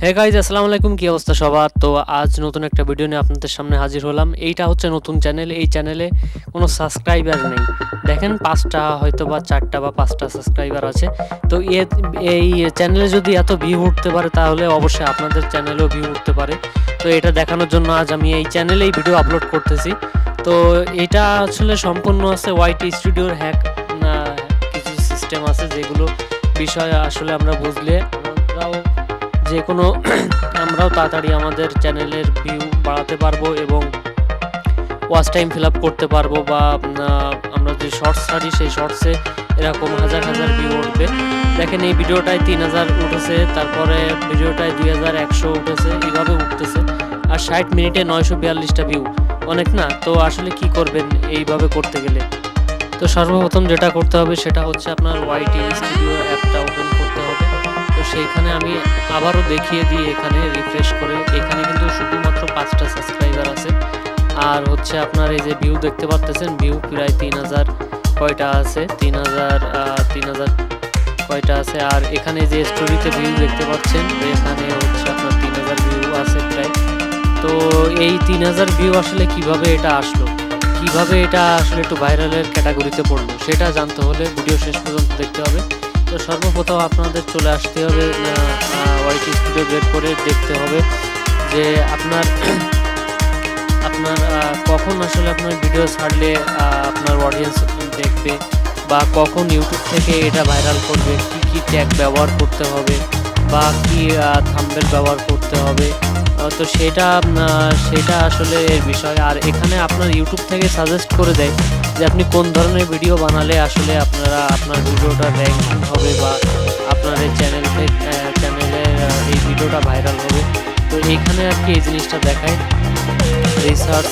Hey guys, আসসালামু আলাইকুম। কি অবস্থা সবার? তো আজ নতুন একটা ভিডিও নিয়ে আপনাদের সামনে হাজির হলাম। এইটা হচ্ছে নতুন চ্যানেল। এই চ্যানেলে কোনো সাবস্ক্রাইবার নেই। দেখেন ৫টা হয়তো বা ৪টা বা ৫টা সাবস্ক্রাইবার আছে। তো এই চ্যানেলে যদি এত ভিউ উঠতে পারে তাহলে অবশ্যই আপনাদের চ্যানেলেও ভিউ উঠতে পারে। তো এটা দেখানোর জন্য আজ আমি এই চ্যানেলেই ভিডিও আপলোড করতেছি। তো এটা আসলে সম্পূর্ণ আছে ytstudio হ্যাক কিছু সিস্টেম আছে যেগুলো বিষয় আসলে আমরা বুঝলে যে কোনো আমরাও তাড়াতাড়ি আমাদের চ্যানেলের ভিউ বাড়াতে পারবো এবং ওয়াচ টাইম ফিল আপ করতে পারবো বা আমরা যে শর্টস ছাড়ি সেই শর্টসে এরকম হাজার হাজার ভিউ উঠবে। দেখেন এই ভিডিওটায় ৩,০০০ উঠেছে, তারপরে ভিডিওটায় ২,১০০ উঠেছে, এইভাবে উঠতেছে। আর ৬০ মিনিটে ৯৪২টা ভিউ, অনেক না? তো আসলে কি করবেন এইভাবে করতে গেলে? তো সর্বপ্রথম যেটা করতে হবে সেটা হচ্ছে আপনার ytstudio অ্যাপটা ওপেন করতে হবে। তো সেইখানে আমি আবারও দেখিয়ে দিই, এখানে রিফ্রেশ করে এখানে কিন্তু শুধুমাত্র ৫টা সাবস্ক্রাইবার আছে। আর হচ্ছে আপনার এই যে ভিউ দেখতে পারতেছেন, ভিউ প্রায় ৩,০০০ কয়টা আছে, ৩,০০০ কয়টা আছে। আর এখানে যে স্টোরিতে ভিউ দেখতে পাচ্ছেন এখানে হচ্ছে আপনার ৩,০০০ ভিউ আছে প্রায়। তো এই ৩,০০০ ভিউ আসলে কিভাবে এটা আসলো, কিভাবে এটা আসলে একটু ভাইরালের ক্যাটাগরিতে পড়লো সেটা জানতে হলে ভিডিও শেষ পর্যন্ত দেখতে হবে। তো সর্বপ্রথম আপনাদের চলে আসতে হবে ytstudio বের করে দেখতে হবে যে আপনার আপনার কখন আসলে আপনার ভিডিও ছাড়লে আপনার অডিয়েন্স দেখবে বা কখন ইউটিউব থেকে এটা ভাইরাল করবে, কি কি ট্যাগ ব্যবহার করতে হবে বা কি থাম্বনেল ব্যবহার করতে হবে। তো সেটা আসলে এর বিষয়। আর এখানে আপনার ইউটিউব থেকে সাজেস্ট করে দেয় যে আপনি কোন ধরনের ভিডিও বানালে আসলে আপনার ভিডিওটা র্যাঙ্কিং হবে বা আপনার এই চ্যানেলের এই ভিডিওটা ভাইরাল হবে। তো এইখানে আর কি এই জিনিসটা দেখায় রিসার্চ,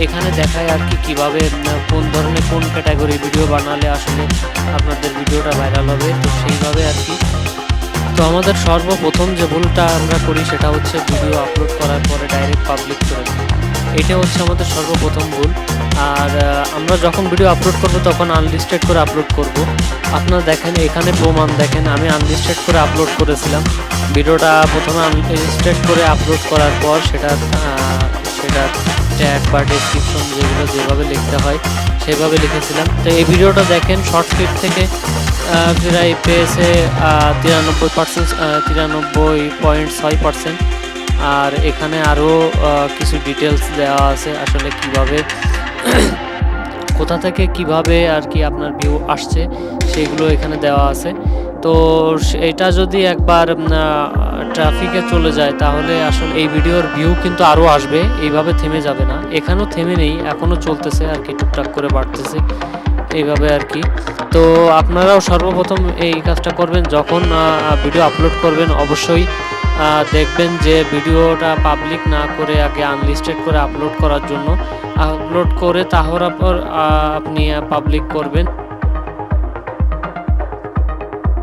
এখানে দেখায় আর কি কীভাবে কোন ধরনের কোন ক্যাটাগরি ভিডিও বানালে আসলে আপনাদের ভিডিওটা ভাইরাল হবে। তো সেইভাবে আর কি। তো আমাদের সর্বপ্রথম যে ভুলটা আমরা করি সেটা হচ্ছে ভিডিও আপলোড করার পরে ডাইরেক্ট পাবলিক করে দিই। এটা হচ্ছে আমাদের সর্বপ্রথম ভুল। আর আমরা যখন ভিডিও আপলোড করব তখন আনলিস্টেড করে আপলোড করব। আপনারা দেখেন এখানে প্রমাণ, দেখেন আমি আনলিস্টেড করে আপলোড করেছিলাম ভিডিওটা। প্রথমে আনলিস্টেড করে আপলোড করার পর সেটা ট্যাগ বা ডেসক্রিপশন যেভাবে লিখতে হয় সেভাবে লিখেছিলাম। তো এই ভিডিওটা দেখেন শর্ট ক্লিপ থেকে প্রায় পেয়েছে 93.6%। আর এখানে আরও কিছু ডিটেলস দেওয়া আছে আসলে কিভাবে কোথা থেকে কিভাবে আর কি আপনার ভিউ আসছে সেগুলো এখানে দেওয়া আছে। তো এটা যদি একবার ট্রাফিকে চলে যায় তাহলে আসলে এই ভিডিওর ভিউ কিন্তু আরও আসবে, এইভাবে থেমে যাবে না। এখানেও থেমে নেই, এখনও চলতেছে আর কি, টুকটাক করে বাড়তেছে এইভাবে আর কি। তো আপনারাও সর্বপ্রথম এই কাজটা করবেন, যখন ভিডিও আপলোড করবেন অবশ্যই দেখবেন যে ভিডিওটা পাবলিক না করে আগে আনলিস্টেড করে আপলোড করার জন্য আপলোড করে তারপর আপনি পাবলিক করবেন।